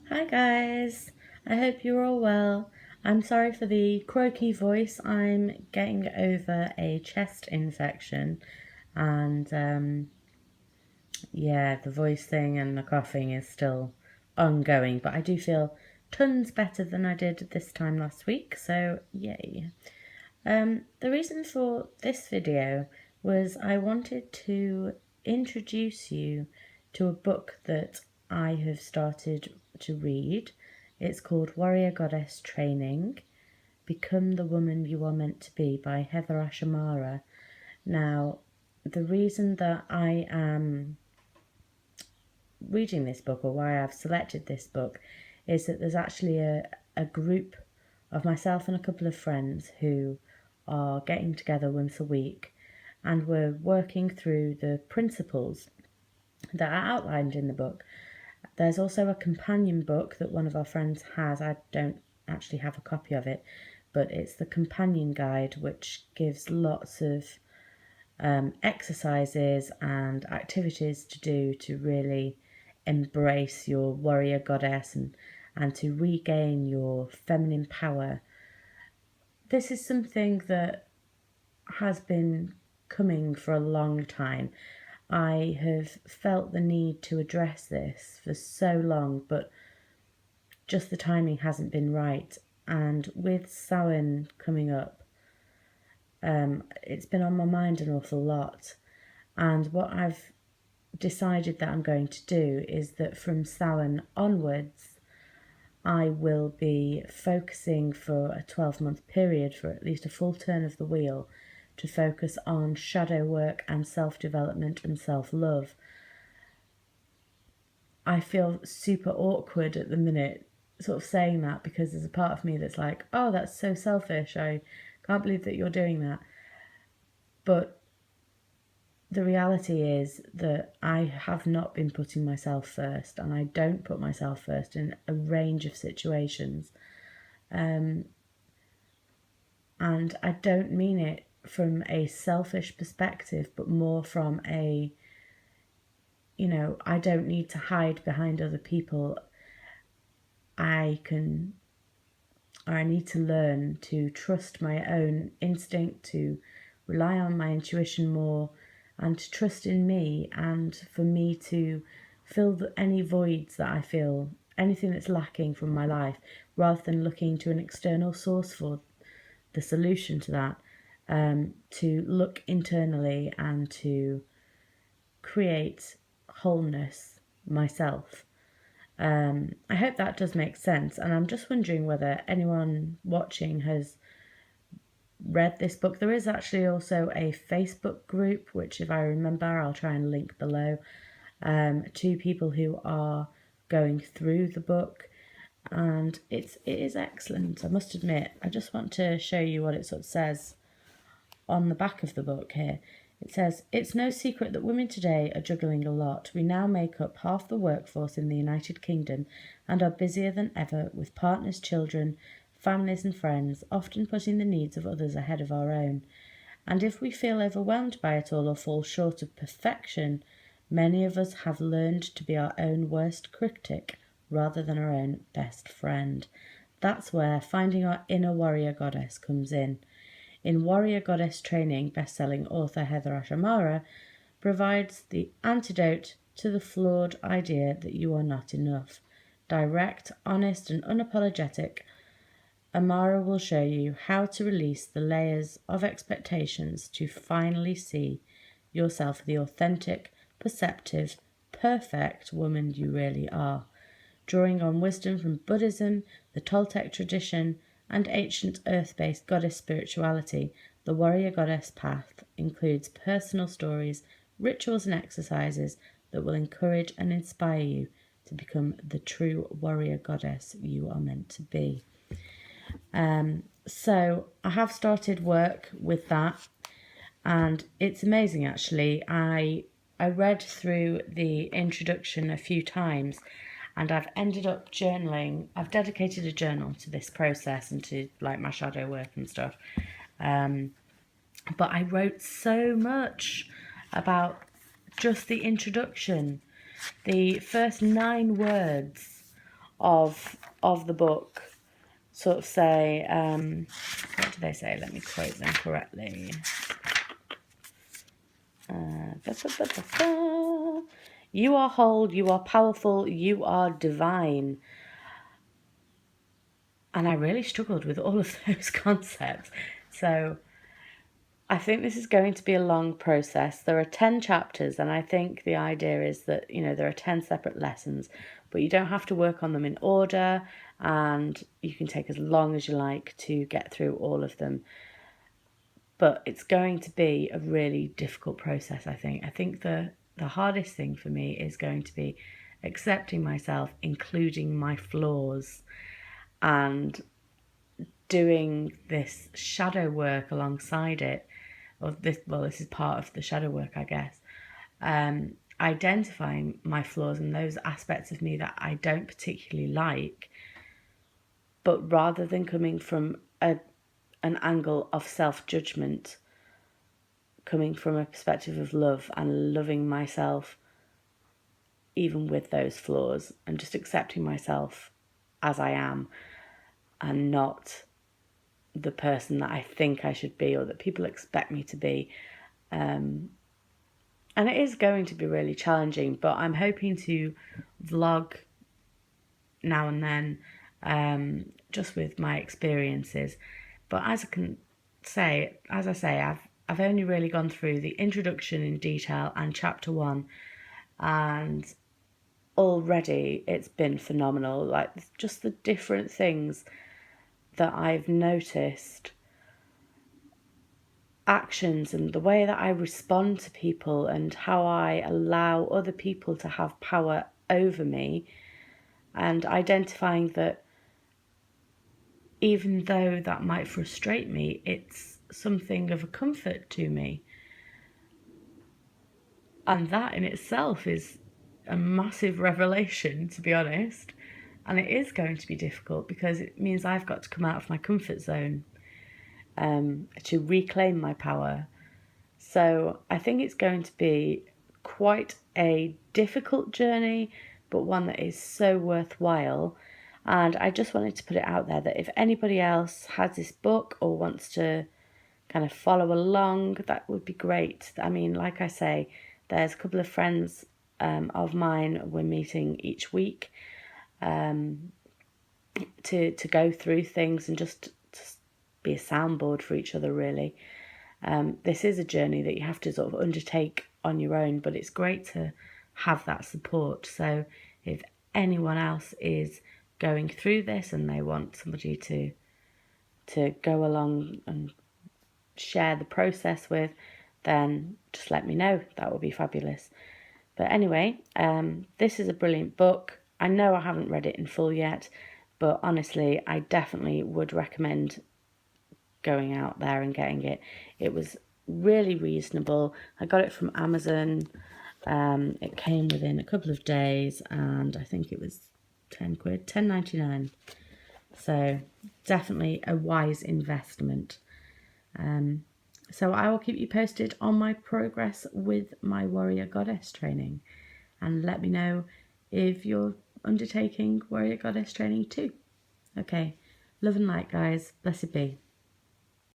Hi guys, I hope you're all well. I'm sorry for the croaky voice. I'm getting over a chest infection and yeah, the voice thing and the coughing is still ongoing, but I do feel tons better than I did this time last week, so yay. The reason for this video was I wanted to introduce you to a book that I have started to read. It's called Warrior Goddess Training, Become the Woman You Are Meant to Be by Heatherash Amara. Now, the reason that I am reading this book, or why I've selected this book, is that there's actually a group of myself and a couple of friends who are getting together once a week, and we're working through the principles that are outlined in the book. There's also a companion book that one of our friends has. I don't actually have a copy of it, but it's the companion guide, which gives lots of exercises and activities to do to really embrace your warrior goddess and to regain your feminine power. This is something that has been coming for a long time. I have felt the need to address this for so long, but just the timing hasn't been right. And with Samhain coming up, it's been on my mind an awful lot. And what I've decided that I'm going to do is that from Samhain onwards, I will be focusing for a 12-month period, for at least a full turn of the wheel, to focus on shadow work and self-development and self-love. I feel super awkward at the minute sort of saying that, because there's a part of me that's like, oh, that's so selfish, I can't believe that you're doing that. But the reality is that I have not been putting myself first, and I don't put myself first in a range of situations. And I don't mean it from a selfish perspective, but more from a, I don't need to hide behind other people. I need to learn to trust my own instinct, to rely on my intuition more, and to trust in me, and for me to fill any voids that I feel, anything that's lacking from my life, rather than looking to an external source for the solution to that, to look internally and to create wholeness myself. I hope that does make sense, and I'm just wondering whether anyone watching has read this book. There is actually also a Facebook group, which if I remember I'll try and link below, to people who are going through the book, and it is excellent, I must admit. I just want to show you what it sort of says on the back of the book here. It says, "It's no secret that women today are juggling a lot. We now make up half the workforce in the United Kingdom and are busier than ever with partners, children, families and friends, often putting the needs of others ahead of our own. And if we feel overwhelmed by it all or fall short of perfection, many of us have learned to be our own worst critic rather than our own best friend. That's where finding our inner warrior goddess comes in. In Warrior Goddess Training, best-selling author Heatherash Amara provides the antidote to the flawed idea that you are not enough. Direct, honest and unapologetic, Amara will show you how to release the layers of expectations to finally see yourself the authentic, perceptive, perfect woman you really are, drawing on wisdom from Buddhism, the Toltec tradition, and ancient earth-based goddess spirituality. The Warrior Goddess path includes personal stories, rituals and exercises that will encourage and inspire you to become the true warrior goddess you are meant to be." So I have started work with that, and it's amazing actually. I read through the introduction a few times, and I've ended up journaling. I've dedicated a journal to this process and to like my shadow work and stuff. But I wrote so much about just the introduction. The first 9 words of the book sort of say, what do they say? Let me quote them correctly. You are whole, you are powerful, you are divine. And I really struggled with all of those concepts. So I think this is going to be a long process. There are 10 chapters, and I think the idea is that, there are 10 separate lessons, but you don't have to work on them in order, and you can take as long as you like to get through all of them. But it's going to be a really difficult process, I think. I think the hardest thing for me is going to be accepting myself, including my flaws, and doing this shadow work alongside it. This is part of the shadow work, I guess. Identifying my flaws and those aspects of me that I don't particularly like, but rather than coming from an angle of self-judgment, coming from a perspective of love and loving myself even with those flaws, and just accepting myself as I am and not the person that I think I should be or that people expect me to be. And it is going to be really challenging, but I'm hoping to vlog now and then, just with my experiences. But as I say, I've only really gone through the introduction in detail and chapter 1, and already it's been phenomenal. Like, just the different things that I've noticed, actions and the way that I respond to people and how I allow other people to have power over me, and identifying that even though that might frustrate me, it's something of a comfort to me. And that in itself is a massive revelation, to be honest. And it is going to be difficult because it means I've got to come out of my comfort zone to reclaim my power. So I think it's going to be quite a difficult journey, but one that is so worthwhile. And I just wanted to put it out there that if anybody else has this book or wants to kind of follow along, that would be great. I mean, like I say, there's a couple of friends of mine we're meeting each week to go through things and just be a soundboard for each other, really. This is a journey that you have to sort of undertake on your own, but it's great to have that support. So if anyone else is going through this and they want somebody to go along and share the process with, then just let me know. That would be fabulous. But anyway, this is a brilliant book. I know I haven't read it in full yet, but honestly, I definitely would recommend going out there and getting it. It was really reasonable. I got it from Amazon. It came within a couple of days, and I think it was £10, £10.99. So definitely a wise investment. So I will keep you posted on my progress with my Warrior Goddess training, and let me know if you're undertaking Warrior Goddess training too. Okay, love and light, guys. Blessed be.